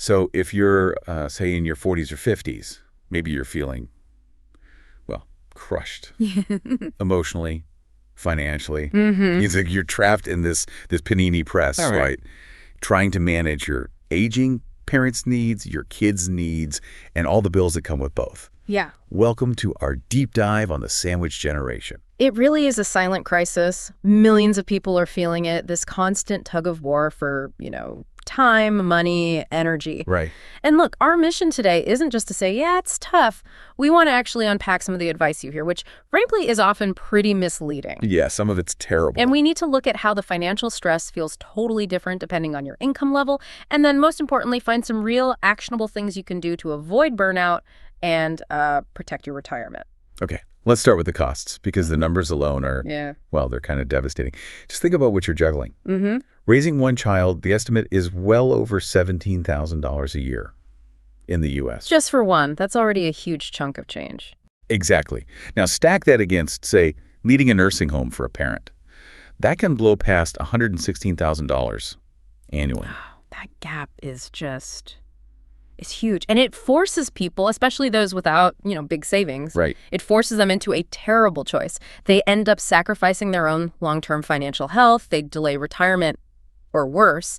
So if you're, say, in your 40s or 50s, maybe you're feeling, well, crushed emotionally, financially. It's like you're trapped in this panini press, right? Trying to manage your aging parents' needs, your kids' needs, and all the bills that come with both. Yeah. Welcome to our deep dive on the sandwich generation. It really is a silent crisis. Millions of people are feeling it, this constant tug of war for, time, money, energy. Right. And look, our mission today isn't just to say, yeah, it's tough. We want to actually unpack some of the advice you hear, which frankly is often pretty misleading. Yeah, some of it's terrible. And we need to look at how the financial stress feels totally different depending on your income level. And then most importantly, find some real actionable things you can do to avoid burnout and protect your retirement. Okay, let's start with the costs, because the numbers alone are, well, they're kind of devastating. Just think about what you're juggling. Raising one child, the estimate is well over $17,000 a year in the U.S. Just for one. That's already a huge chunk of change. Exactly. Now stack that against, say, leading a nursing home for a parent. That can blow past $116,000 annually. That gap is just... it's huge. And it forces people, especially those without, big savings. Right. It forces them into a terrible choice. They end up sacrificing their own long-term financial health. They delay retirement, or worse.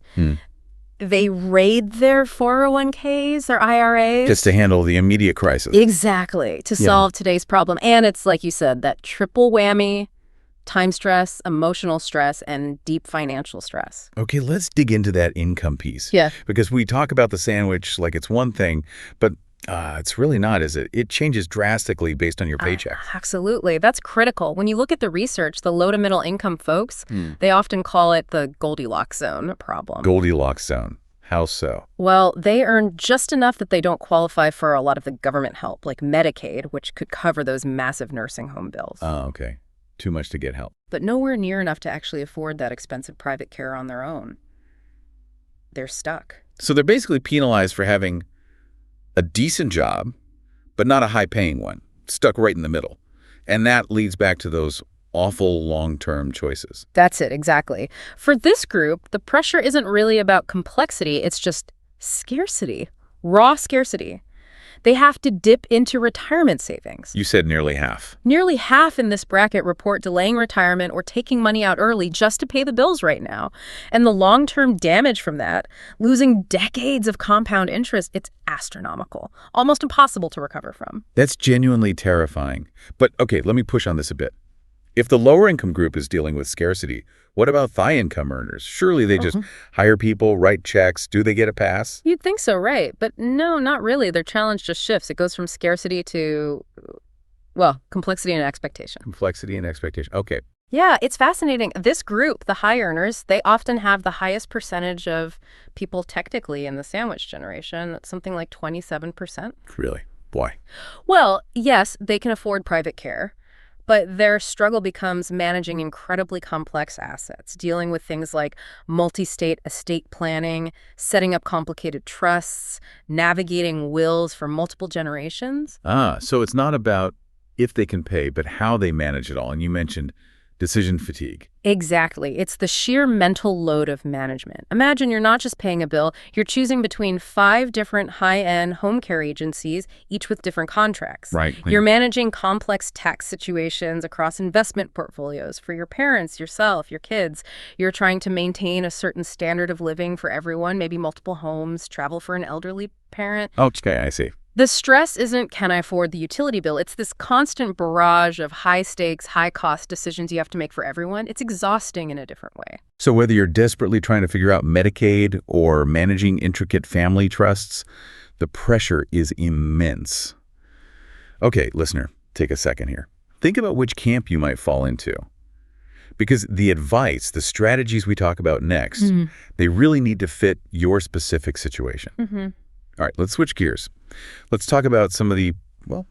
They raid their 401ks, their IRAs. Just to handle the immediate crisis. Exactly. To solve today's problem. And it's, like you said, that triple whammy: time stress, emotional stress, and deep financial stress. Okay, let's dig into that income piece. Yeah. Because we talk about the sandwich like it's one thing, but it's really not, is it? It changes drastically based on your paycheck. Absolutely. That's critical. When you look at the research, the low to middle income folks, they often call it the Goldilocks zone problem. Goldilocks zone. How so? Well, they earn just enough that they don't qualify for a lot of the government help, like Medicaid, which could cover those massive nursing home bills. Oh, okay. Too much to get help. But nowhere near enough to actually afford that expensive private care on their own. They're stuck. So they're basically penalized for having a decent job, but not a high-paying one, stuck right in the middle. And that leads back to those awful long-term choices. That's it, exactly. For this group, the pressure isn't really about complexity, it's just scarcity, raw scarcity. They have to dip into retirement savings. You said nearly half. Nearly half in this bracket report delaying retirement or taking money out early just to pay the bills right now. And the long-term damage from that, losing decades of compound interest, it's astronomical, almost impossible to recover from. That's genuinely terrifying. But okay, let me push on this a bit. If the lower income group is dealing with scarcity, what about high income earners? Surely they just hire people, write checks. Do they get a pass? You'd think so, right? But no, not really. Their challenge just shifts. It goes from scarcity to, well, complexity and expectation. Complexity and expectation. Okay. Yeah, it's fascinating. This group, the high earners, they often have the highest percentage of people technically in the sandwich generation. It's something like 27%. Really? Why? Well, yes, they can afford private care. But their struggle becomes managing incredibly complex assets, dealing with things like multi-state estate planning, setting up complicated trusts, navigating wills for multiple generations. So it's not about if they can pay, but how they manage it all. And you mentioned decision fatigue. Exactly. It's the sheer mental load of management. Imagine you're not just paying a bill, you're choosing between 5 different high-end home care agencies, each with different contracts. Right. You're managing complex tax situations across investment portfolios for your parents, yourself, your kids. You're trying to maintain a certain standard of living for everyone, maybe multiple homes, travel for an elderly parent. Okay, I see. The stress isn't, can I afford the utility bill? It's this constant barrage of high-stakes, high-cost decisions you have to make for everyone. It's exhausting in a different way. So whether you're desperately trying to figure out Medicaid or managing intricate family trusts, the pressure is immense. Okay, listener, take a second here. Think about which camp you might fall into. Because the advice, the strategies we talk about next, they really need to fit your specific situation. All right, let's switch gears. Let's talk about some of the, well,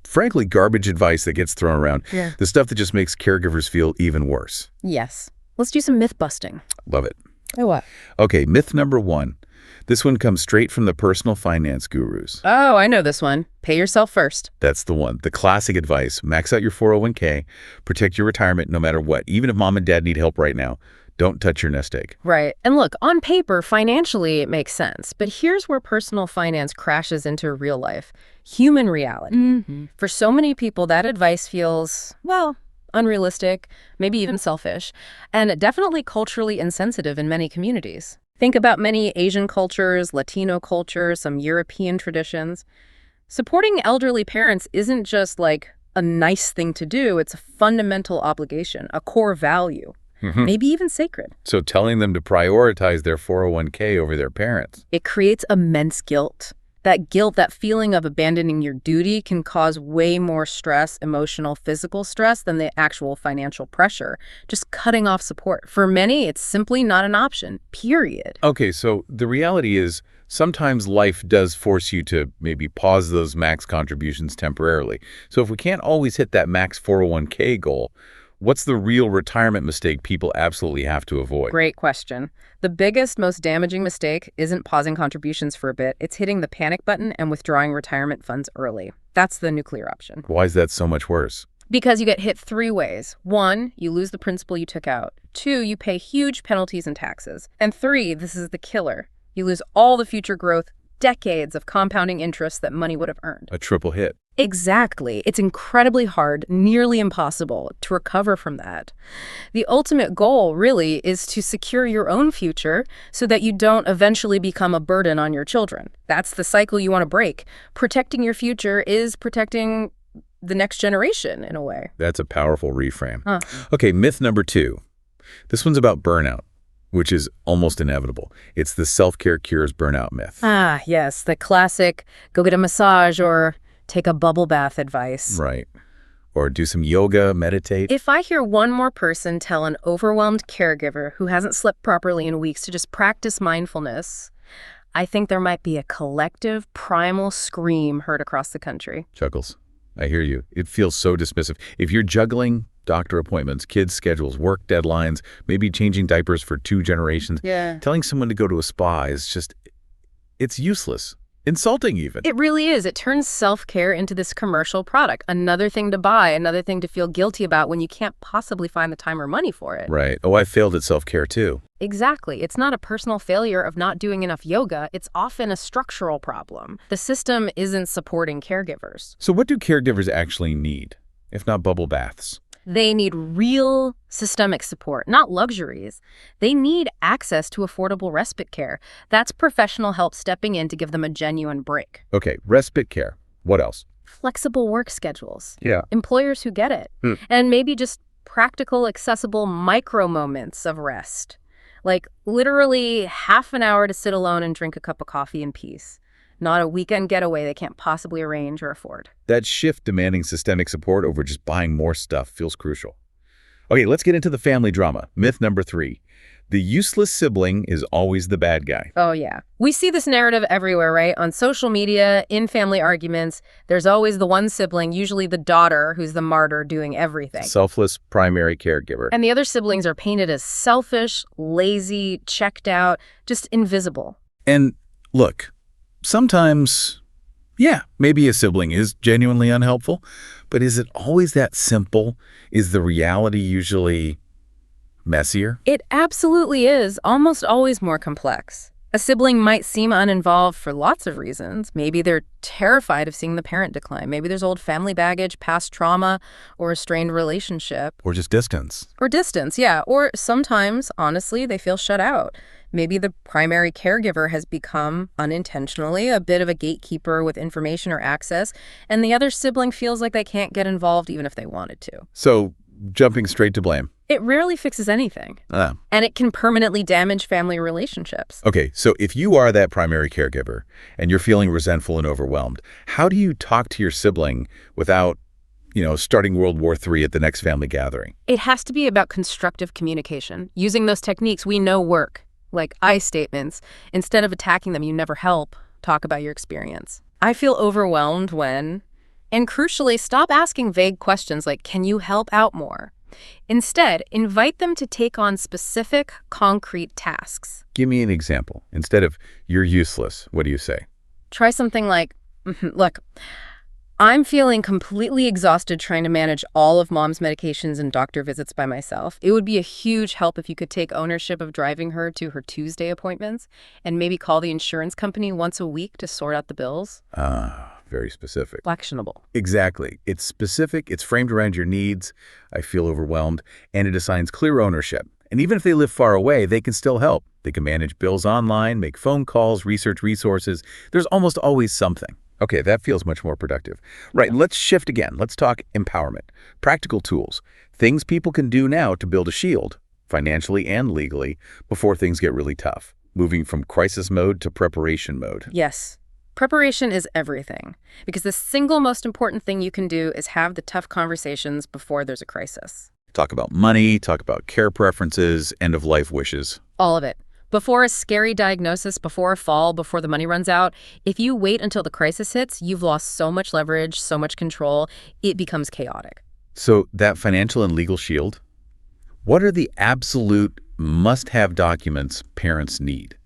frankly, garbage advice that gets thrown around. The stuff that just makes caregivers feel even worse. Yes. Let's do some myth busting. Love it. Oh, what? Okay, myth number 1. This one comes straight from the personal finance gurus. Oh, I know this one. Pay yourself first. That's the one. The classic advice. Max out your 401k. Protect your retirement no matter what. Even if mom and dad need help right now, Don't touch your nest egg. Right. And look, on paper, financially, it makes sense. But here's where personal finance crashes into real life. Human reality. For so many people, that advice feels, well, unrealistic, maybe even selfish, and definitely culturally insensitive in many communities. Think about many Asian cultures, Latino cultures, some European traditions. Supporting elderly parents isn't just like a nice thing to do, it's a fundamental obligation, a core value. Maybe even sacred. So telling them to prioritize their 401k over their parents. It creates immense guilt. That guilt, that feeling of abandoning your duty can cause way more stress, emotional, physical stress than the actual financial pressure. Just cutting off support. For many, it's simply not an option, period. Okay, so the reality is sometimes life does force you to maybe pause those max contributions temporarily. So if we can't always hit that max 401k goal, what's the real retirement mistake people absolutely have to avoid? Great question. The biggest, most damaging mistake isn't pausing contributions for a bit. It's hitting the panic button and withdrawing retirement funds early. That's the nuclear option. Why is that so much worse? Because you get hit 3 ways. 1, you lose the principal you took out. 2, you pay huge penalties and taxes. And 3, this is the killer, you lose all the future growth, decades of compounding interest that money would have earned. A triple hit. Exactly. It's incredibly hard, nearly impossible, to recover from that. The ultimate goal, really, is to secure your own future so that you don't eventually become a burden on your children. That's the cycle you want to break. Protecting your future is protecting the next generation, in a way. That's a powerful reframe. Okay, myth number 2. This one's about burnout, which is almost inevitable. It's the self-care cures burnout myth. Ah, yes, the classic go get a massage or take a bubble bath advice. Right. Or do some yoga, meditate. If I hear one more person tell an overwhelmed caregiver who hasn't slept properly in weeks to just practice mindfulness, I think there might be a collective primal scream heard across the country. Chuckles. I hear you. It feels so dismissive. If you're juggling doctor appointments, kids' schedules, work deadlines, maybe changing diapers for 2 generations, telling someone to go to a spa is just, it's useless. Insulting even. It really is. It turns self-care into this commercial product. Another thing to buy, another thing to feel guilty about when you can't possibly find the time or money for it. Right. Oh, I failed at self-care too. Exactly. It's not a personal failure of not doing enough yoga. It's often a structural problem. The system isn't supporting caregivers. So what do caregivers actually need, if not bubble baths? They need real systemic support, not luxuries. They need access to affordable respite care. That's professional help stepping in to give them a genuine break. Okay, respite care. What else? Flexible work schedules. Yeah. Employers who get it. And maybe just practical, accessible micro moments of rest. Like literally half an hour to sit alone and drink a cup of coffee in peace. Not a weekend getaway they can't possibly arrange or afford. That shift demanding systemic support over just buying more stuff feels crucial. Okay, let's get into the family drama. Myth number 3. The useless sibling is always the bad guy. Oh, yeah. We see this narrative everywhere, right? On social media, in family arguments, there's always the one sibling, usually the daughter, who's the martyr doing everything. Selfless primary caregiver. And the other siblings are painted as selfish, lazy, checked out, just invisible. And look, sometimes, yeah, maybe a sibling is genuinely unhelpful, but is it always that simple? Is the reality usually messier? It absolutely is, almost always more complex. A sibling might seem uninvolved for lots of reasons. Maybe they're terrified of seeing the parent decline. Maybe there's old family baggage, past trauma, or a strained relationship. Or just distance. Or distance, yeah. Or sometimes, honestly, they feel shut out. Maybe the primary caregiver has become, unintentionally, a bit of a gatekeeper with information or access, and the other sibling feels like they can't get involved even if they wanted to. So, jumping straight to blame. It rarely fixes anything. And it can permanently damage family relationships. Okay, so if you are that primary caregiver and you're feeling resentful and overwhelmed, how do you talk to your sibling without, starting World War III at the next family gathering? It has to be about constructive communication, using those techniques we know work, like I statements. Instead of attacking them, you never help. Talk about your experience. I feel overwhelmed when, and crucially, stop asking vague questions like, can you help out more? Instead, invite them to take on specific, concrete tasks. Give me an example. Instead of, you're useless, what do you say? Try something like, look, I'm feeling completely exhausted trying to manage all of mom's medications and doctor visits by myself. It would be a huge help if you could take ownership of driving her to her Tuesday appointments and maybe call the insurance company once a week to sort out the bills. Very specific. Actionable. Exactly. It's specific, it's framed around your needs. I feel overwhelmed, and it assigns clear ownership. And even if they live far away, they can still help. They can manage bills online, make phone calls, research resources. There's almost always something. Okay, that feels much more productive. Right, let's shift again. Let's talk empowerment. Practical tools. Things people can do now to build a shield, financially and legally, before things get really tough. Moving from crisis mode to preparation mode. Yes. Preparation is everything, because the single most important thing you can do is have the tough conversations before there's a crisis. Talk about money, talk about care preferences, end-of-life wishes. All of it. Before a scary diagnosis, before a fall, before the money runs out, if you wait until the crisis hits, you've lost so much leverage, so much control, it becomes chaotic. So that financial and legal shield, what are the absolute must-have documents parents need?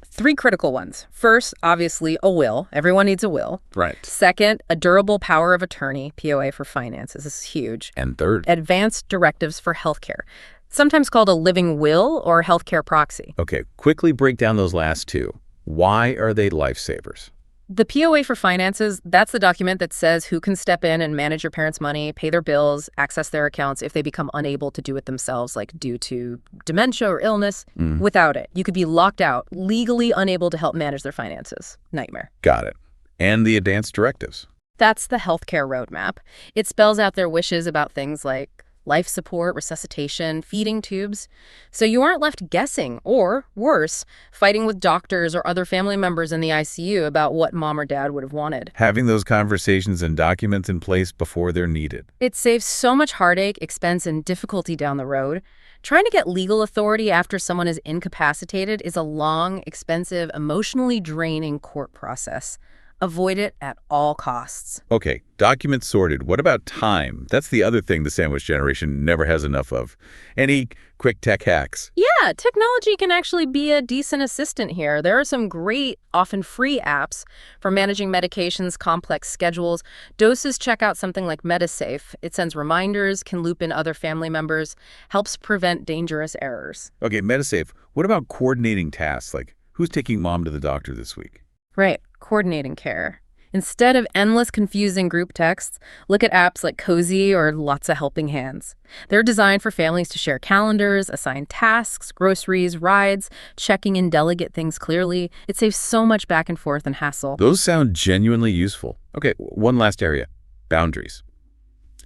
3 critical ones. First, obviously, a will. Everyone needs a will. Right. Second, a durable power of attorney, POA for finances. This is huge. And third? Advanced directives for healthcare, sometimes called a living will or healthcare proxy. Okay, quickly break down those last two. Why are they lifesavers? The POA for finances, that's the document that says who can step in and manage your parents' money, pay their bills, access their accounts if they become unable to do it themselves, like due to dementia or illness. Without it, you could be locked out, legally unable to help manage their finances. Nightmare. Got it. And the advanced directives. That's the healthcare roadmap. It spells out their wishes about things like life support, resuscitation, feeding tubes. So you aren't left guessing, or worse, fighting with doctors or other family members in the ICU about what mom or dad would have wanted. Having those conversations and documents in place before they're needed. It saves so much heartache, expense, and difficulty down the road. Trying to get legal authority after someone is incapacitated is a long, expensive, emotionally draining court process. Avoid it at all costs. Okay, documents sorted. What about time? That's the other thing the sandwich generation never has enough of. Any quick tech hacks? Yeah, technology can actually be a decent assistant here. There are some great, often free apps for managing medications, complex schedules. Doses check out something like MediSafe. It sends reminders, can loop in other family members, helps prevent dangerous errors. Okay, MediSafe. What about coordinating tasks, like who's taking mom to the doctor this week? Right, coordinating care. Instead of endless confusing group texts, look at apps like Cozy or Lots of Helping Hands. They're designed for families to share calendars, assign tasks, groceries, rides, checking in delegate things clearly. It saves so much back and forth and hassle. Those sound genuinely useful. Okay, one last area. Boundaries.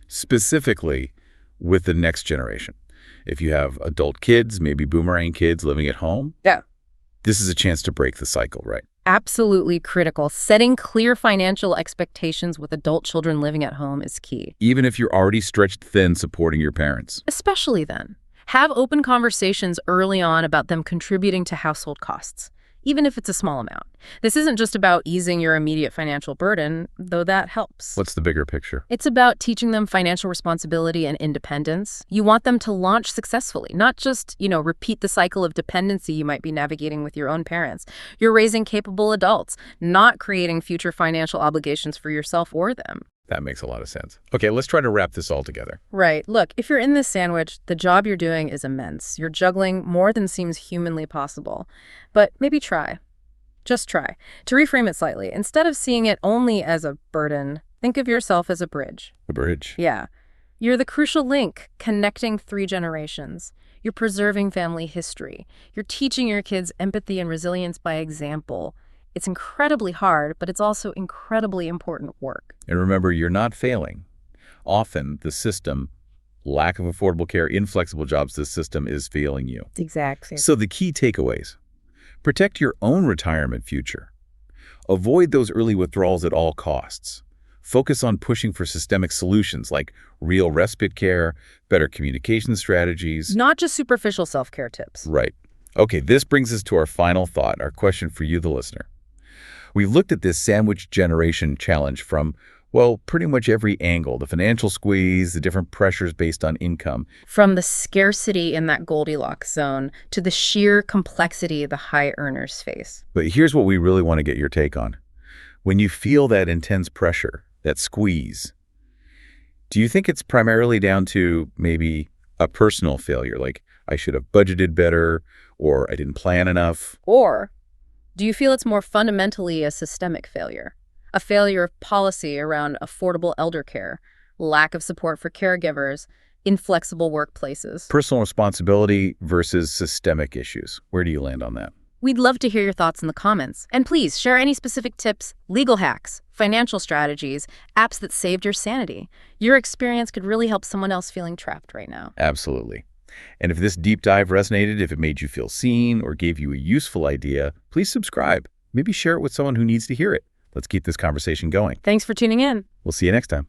Specifically with the next generation. If you have adult kids, maybe boomerang kids living at home. Yeah. This is a chance to break the cycle, right? Absolutely critical. Setting clear financial expectations with adult children living at home is key. Even if you're already stretched thin supporting your parents. Especially then. Have open conversations early on about them contributing to household costs, even if it's a small amount. This isn't just about easing your immediate financial burden, though that helps. What's the bigger picture? It's about teaching them financial responsibility and independence. You want them to launch successfully, not just, repeat the cycle of dependency you might be navigating with your own parents. You're raising capable adults, not creating future financial obligations for yourself or them. That makes a lot of sense. Okay, let's try to wrap this all together. Right. Look, if you're in this sandwich, the job you're doing is immense. You're juggling more than seems humanly possible. But maybe try. Just try. To reframe it slightly, instead of seeing it only as a burden, think of yourself as a bridge. A bridge? Yeah. You're the crucial link connecting 3 generations. You're preserving family history. You're teaching your kids empathy and resilience by example. It's incredibly hard, but it's also incredibly important work. And remember, you're not failing. Often, the system, lack of affordable care, inflexible jobs, the system is failing you. Exactly. So the key takeaways. Protect your own retirement future. Avoid those early withdrawals at all costs. Focus on pushing for systemic solutions like real respite care, better communication strategies. Not just superficial self-care tips. Right. Okay, this brings us to our final thought, our question for you, the listener. We've looked at this sandwich generation challenge from, pretty much every angle. The financial squeeze, the different pressures based on income. From the scarcity in that Goldilocks zone to the sheer complexity the high earners face. But here's what we really want to get your take on. When you feel that intense pressure, that squeeze. Do you think it's primarily down to maybe a personal failure, like I should have budgeted better or I didn't plan enough? Or do you feel it's more fundamentally a systemic failure? A failure of policy around affordable elder care, lack of support for caregivers, inflexible workplaces? Personal responsibility versus systemic issues. Where do you land on that? We'd love to hear your thoughts in the comments. And please share any specific tips, legal hacks, financial strategies, apps that saved your sanity. Your experience could really help someone else feeling trapped right now. Absolutely. And if this deep dive resonated, if it made you feel seen or gave you a useful idea, please subscribe. Maybe share it with someone who needs to hear it. Let's keep this conversation going. Thanks for tuning in. We'll see you next time.